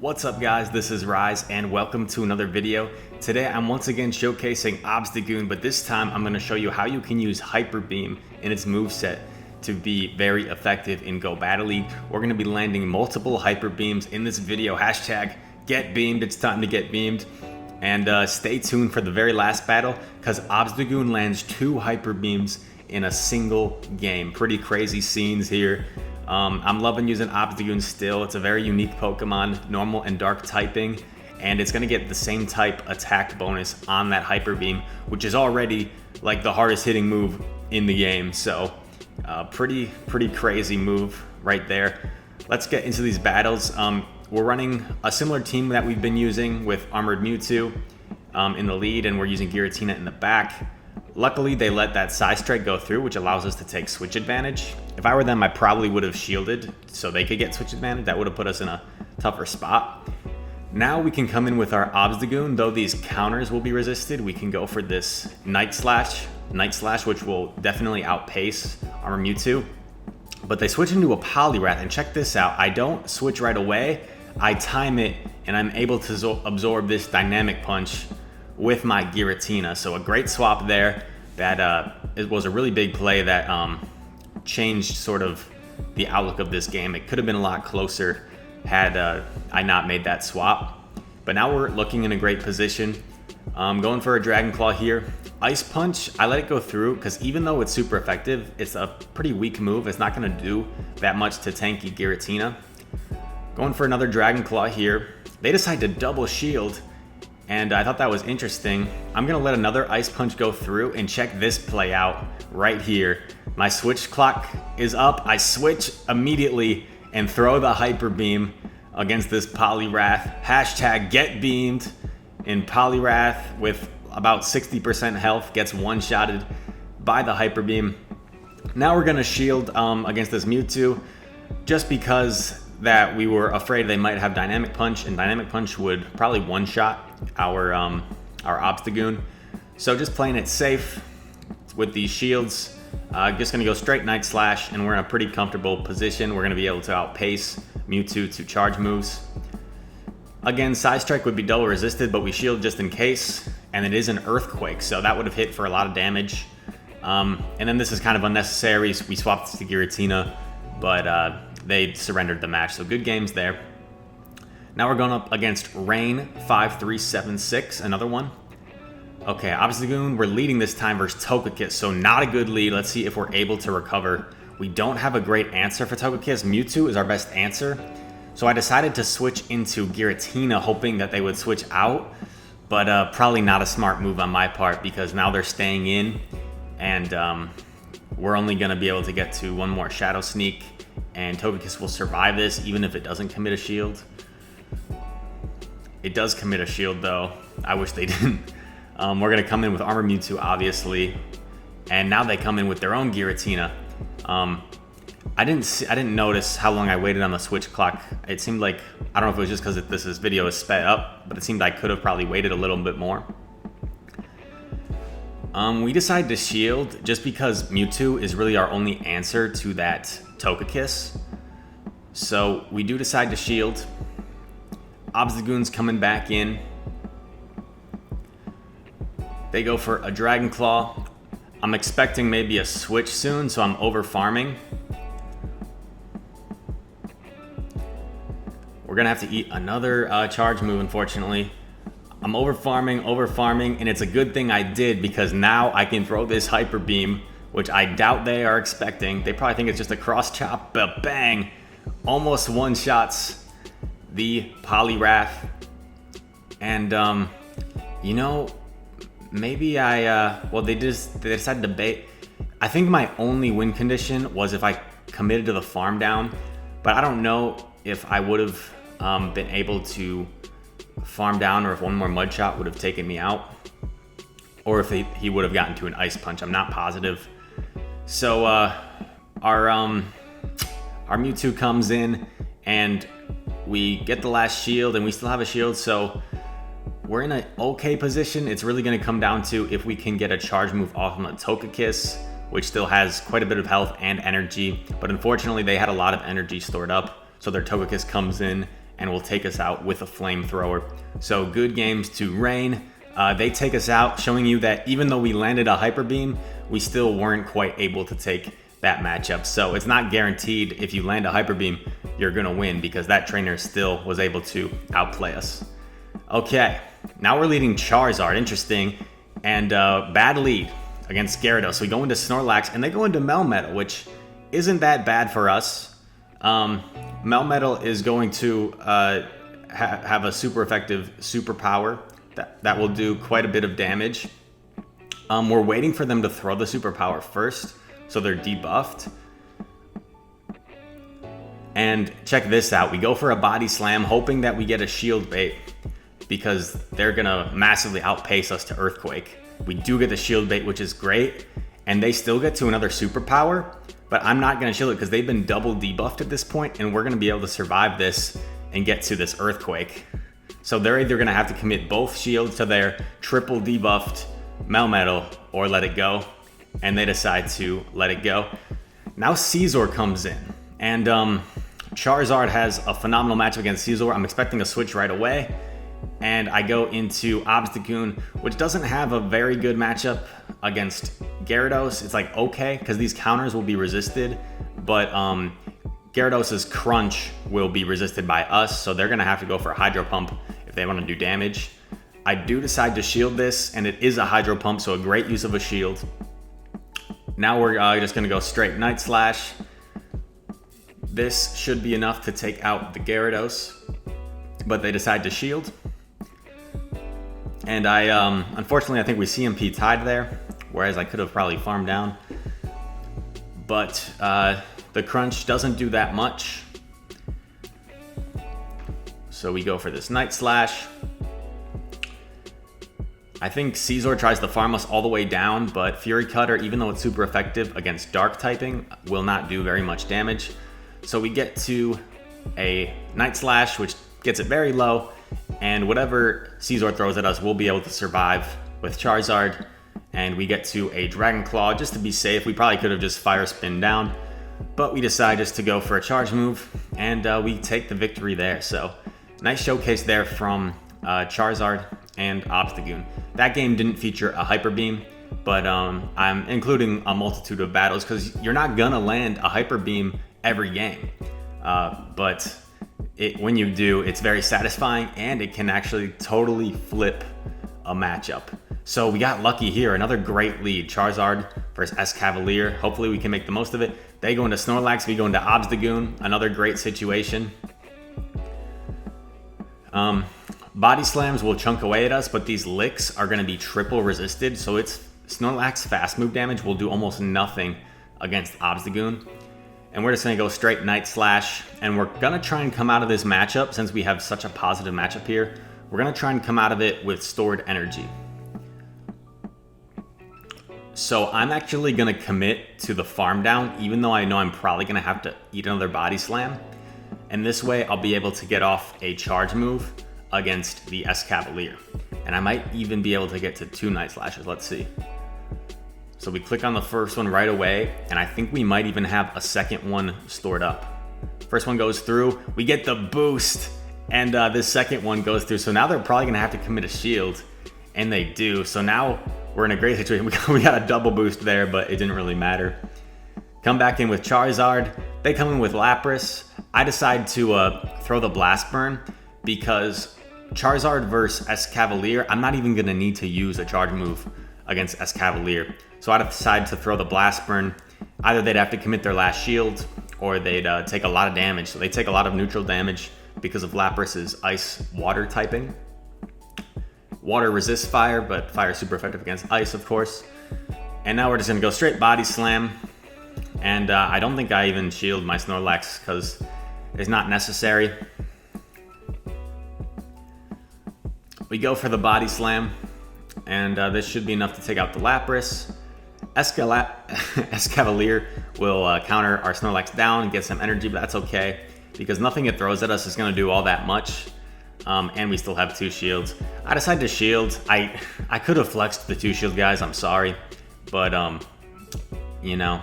What's up guys, this is Rise and welcome to another video. Today I'm once again showcasing Obstagoon, but this time I'm going to show you how you can use Hyper Beam in its moveset to be very effective in Go Battle League. We're going to be landing multiple Hyper Beams in this video. Hashtag get beamed, it's time to get beamed. And stay tuned for the very last battle because Obstagoon lands 2 Hyper Beams in a single game. Pretty crazy scenes here. I'm loving using Obstagoon still. It's a very unique Pokemon, normal and dark typing, and it's gonna get the same type attack bonus on that Hyper Beam, which is already like the hardest hitting move in the game. So pretty crazy move right there. Let's get into these battles. We're running a similar team that we've been using with Armored Mewtwo in the lead, and we're using Giratina in the back. Luckily, they let that Side Strike go through, which allows us to take switch advantage. If I were them, I probably would have shielded so they could get switch advantage. That would have put us in a tougher spot. Now we can come in with our Obstagoon. Though these counters will be resisted, we can go for this Night Slash, which will definitely outpace Armor Mewtwo. But they switch into a Poliwrath, and check this out. I don't switch right away. I time it, and I'm able to absorb this Dynamic Punch with my Giratina. So a great swap there. That it was a really big play that changed sort of the outlook of this game. It could have been a lot closer had I not made that swap. But now we're looking in a great position. Going for a Dragon Claw here. Ice Punch, I let it go through because even though it's super effective, it's a pretty weak move. It's not going to do that much to tanky Giratina. Going for another Dragon Claw here. They decide to double shield, and I thought that was interesting. I'm going to let another Ice Punch go through, and check this play out right here. My switch clock is up. I switch immediately and throw the Hyper Beam against this Poliwrath. Hashtag get beamed. And Poliwrath with about 60% health gets one-shotted by the Hyper Beam. Now we're going to shield against this Mewtwo just because that we were afraid they might have Dynamic Punch, and Dynamic Punch would probably one-shot our Obstagoon. So just playing it safe with these shields. Just gonna go straight Night Slash, and we're in a pretty comfortable position. We're gonna be able to outpace Mewtwo to charge moves. Again, Side Strike would be double resisted, but we shield just in case, and it is an Earthquake, so that would have hit for a lot of damage. And then this is kind of unnecessary. We swapped to Giratina, but they surrendered the match, so good games there. Now we're going up against Rain 5376, another one. Okay, Obstagoon, we're leading this time versus Togekiss, so not a good lead. Let's see if we're able to recover. We don't have a great answer for Togekiss. Mewtwo is our best answer. So I decided to switch into Giratina, hoping that they would switch out, but probably not a smart move on my part because now they're staying in, and we're only going to be able to get to one more Shadow Sneak, and Togekiss will survive this even if it doesn't commit a shield. It does commit a shield though. I wish they didn't. We're going to come in with Armor Mewtwo, obviously, and now they come in with their own Giratina. I didn't notice how long I waited on the switch clock. It seemed like, I don't know if it was just because this video is sped up, but it seemed I could have probably waited a little bit more. We decided to shield just because Mewtwo is really our only answer to that Togekiss. So we do decide to shield. Obstagoon's coming back in. They go for a Dragon Claw. I'm expecting maybe a switch soon, so I'm over farming. We're gonna have to eat another charge move, unfortunately. I'm over farming, and it's a good thing I did because now I can throw this Hyper Beam, which I doubt they are expecting. They probably think it's just a cross chop, but bang! Almost one-shots the Poliwrath. And you know, maybe they decided to bait. I think my only win condition was if I committed to the farm down, but I don't know if I would have been able to farm down, or if one more mud shot would have taken me out, or if he would have gotten to an Ice Punch. I'm not positive. So our Mewtwo comes in, and we get the last shield, and we still have a shield, so we're in an okay position. It's really going to come down to if we can get a charge move off on the Togekiss, which still has quite a bit of health and energy, but unfortunately they had a lot of energy stored up, so their Togekiss comes in and will take us out with a flamethrower. So good games to Rain. They take us out, showing you that even though we landed a Hyper Beam, we still weren't quite able to take that matchup. So it's not guaranteed if you land a Hyper Beam, you're gonna win, because that trainer still was able to outplay us. Okay, now we're leading Charizard, interesting, and bad lead against Gyarados. So we go into Snorlax, and they go into Melmetal, which isn't that bad for us. Melmetal is going to have a super effective superpower that will do quite a bit of damage. We're waiting for them to throw the superpower first, so they're debuffed. And check this out. We go for a body slam, hoping that we get a shield bait, because they're gonna massively outpace us to Earthquake. We do get the shield bait, which is great, and they still get to another superpower, but I'm not gonna shield it because they've been double debuffed at this point, and we're gonna be able to survive this and get to this Earthquake. So they're either gonna have to commit both shields to their triple debuffed Melmetal or let it go, and they decide to let it go. Now Scizor comes in, and Charizard has a phenomenal matchup against Scizor. I'm expecting a switch right away, and I go into Obstagoon, which doesn't have a very good matchup against Gyarados. It's like okay, because these counters will be resisted, but Gyarados' Crunch will be resisted by us, so they're gonna have to go for a Hydro Pump if they want to do damage. I do decide to shield this, and it is a Hydro Pump, so a great use of a shield. Now we're just gonna go straight Night Slash. This should be enough to take out the Gyarados, but they decide to shield. And unfortunately, I think we CMP tied there, whereas I could have probably farmed down. But the Crunch doesn't do that much. So we go for this Night Slash. I think Scizor tries to farm us all the way down, but Fury Cutter, even though it's super effective against Dark typing, will not do very much damage. So we get to a Night Slash, which gets it very low, and whatever Scizor throws at us, we'll be able to survive with Charizard. And we get to a Dragon Claw just to be safe. We probably could have just Fire Spin down, but we decide just to go for a charge move, and we take the victory there. So nice showcase there from Charizard and Obstagoon. That game didn't feature a Hyper Beam, but I'm including a multitude of battles because you're not gonna land a Hyper Beam every game. But when you do, it's very satisfying, and it can actually totally flip a matchup. So we got lucky here. Another great lead. Charizard versus Escavalier. Hopefully we can make the most of it. They go into Snorlax, we go into Obstagoon. Another great situation. Body slams will chunk away at us, but these licks are going to be triple resisted, so it's Snorlax fast move damage will do almost nothing against Obstagoon. And we're just going to go straight Night Slash, and we're going to try and come out of this matchup, since we have such a positive matchup here, we're going to try and come out of it with stored energy. So I'm actually going to commit to the farm down, even though I know I'm probably going to have to eat another body slam. And this way I'll be able to get off a charge move against the Escavalier. And I might even be able to get to 2 Night Slashes. Let's see. So we click on the first one right away, and I think we might even have a second one stored up. First one goes through, we get the boost, and this second one goes through. So now they're probably gonna have to commit a shield, and they do. So now we're in a great situation. We got a double boost there, but it didn't really matter. Come back in with Charizard. They come in with Lapras. I decide to throw the Blast Burn because Charizard versus Escavalier, I'm not even gonna need to use a charge move against Escavalier. So I decide to throw the Blast Burn. Either they'd have to commit their last shield, or they'd take a lot of damage. So they take a lot of neutral damage because of Lapras's Ice Water typing. Water resists fire, but fire is super effective against ice, of course. And now we're just gonna go straight Body Slam. And I don't think I even shield my Snorlax because it's not necessary. We go for the Body Slam, and this should be enough to take out the Lapras. Escavalier will counter our Snorlax down and get some energy, but that's okay because nothing it throws at us is going to do all that much. And we still have 2 shields. I decided to shield. I could have flexed the 2 shield guys, I'm sorry. But, you know,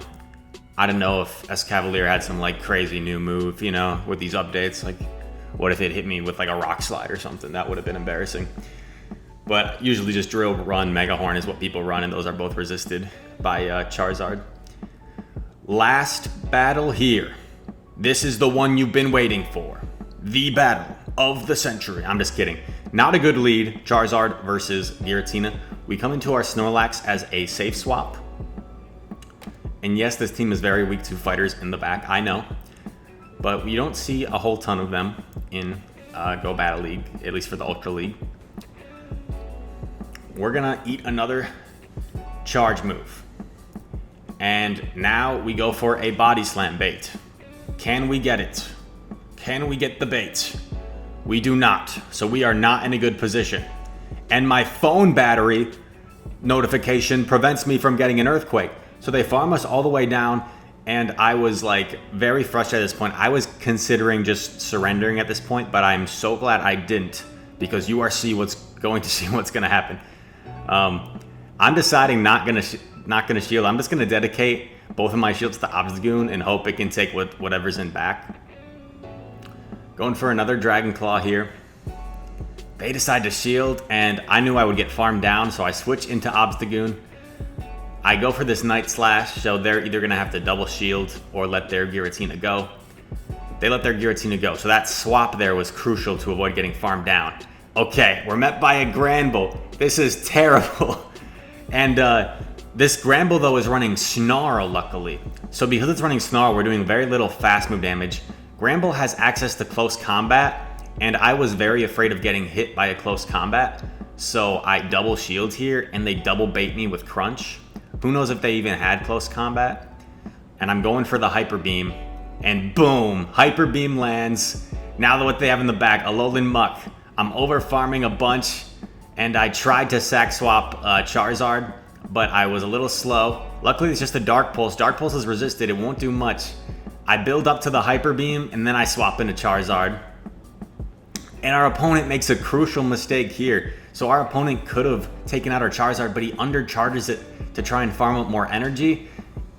I don't know if Escavalier had some like crazy new move, you know, with these updates. Like, What if it hit me with like a rock slide or something? That would have been embarrassing. But usually just drill, run, Mega Horn is what people run, and those are both resisted by Charizard. Last battle here. This is the one you've been waiting for. The battle of the century. I'm just kidding. Not a good lead. Charizard versus Giratina. We come into our Snorlax as a safe swap. And yes, this team is very weak to fighters in the back, I know. But we don't see a whole ton of them in Go Battle League, at least for the Ultra League. We're gonna eat another charge move. And now we go for a Body Slam bait. Can we get it? Can we get the bait? We do not, so we are not in a good position. And my phone battery notification prevents me from getting an Earthquake. So they farm us all the way down, and I was like very frustrated at this point. I was considering just surrendering at this point, but I'm so glad I didn't, because you are going to see what's gonna happen. I'm deciding not gonna shield. I'm just gonna dedicate both of my shields to Obstagoon and hope it can take whatever's in back. Going for another Dragon Claw here. They decide to shield, and I knew I would get farmed down, so I switch into Obstagoon. I go for this Night Slash, so they're either gonna have to double shield or let their Giratina go. They let their Giratina go, so that swap there was crucial to avoid getting farmed down. Okay, we're met by a Granbull. This is terrible. And this Granbull, though, is running Snarl, luckily. So because it's running Snarl, we're doing very little fast move damage. Granbull has access to close combat, and I was very afraid of getting hit by a close combat. So I double shield here, and they double bait me with Crunch. Who knows if they even had close combat? And I'm going for the Hyper Beam, and boom, Hyper Beam lands. Now what they have in the back, Alolan Muck. I'm over farming a bunch, and I tried to sack swap Charizard, but I was a little slow. Luckily, it's just a Dark Pulse. Dark Pulse is resisted, it won't do much. I build up to the Hyper Beam, and then I swap into Charizard. And our opponent makes a crucial mistake here. So our opponent could have taken out our Charizard, but he undercharges it to try and farm up more energy.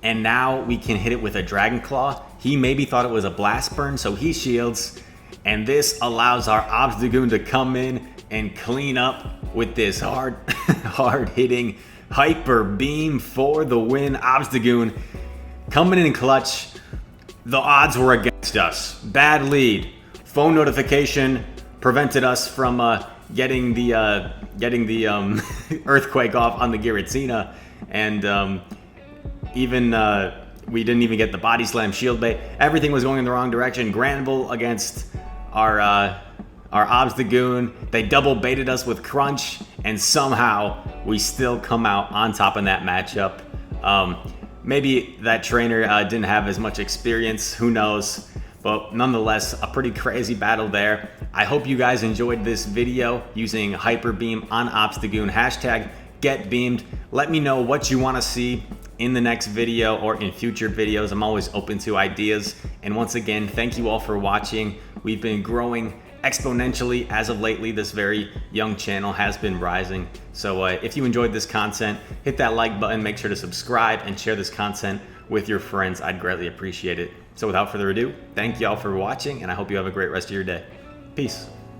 And now we can hit it with a Dragon Claw. He maybe thought it was a Blast Burn, so he shields. And this allows our Obstagoon to come in and clean up with this hard-hitting Hyper Beam for the win. Obstagoon coming in clutch. The odds were against us. Bad lead. Phone notification prevented us from getting the Earthquake off on the Giratina, and we didn't even get the Body Slam shield bait. Everything was going in the wrong direction. Granbull against our Obstagoon. They double baited us with Crunch, and somehow we still come out on top in that matchup. Maybe that trainer didn't have as much experience, who knows? But nonetheless, a pretty crazy battle there. I hope you guys enjoyed this video using Hyper Beam on Obstagoon. Hashtag #GetBeamed. Let me know what you want to see in the next video or in future videos. I'm always open to ideas. And once again, thank you all for watching. We've been growing exponentially as of lately. This very young channel has been rising. So if you enjoyed this content, hit that like button, make sure to subscribe and share this content with your friends. I'd greatly appreciate it. So without further ado, thank you all for watching, and I hope you have a great rest of your day. Peace.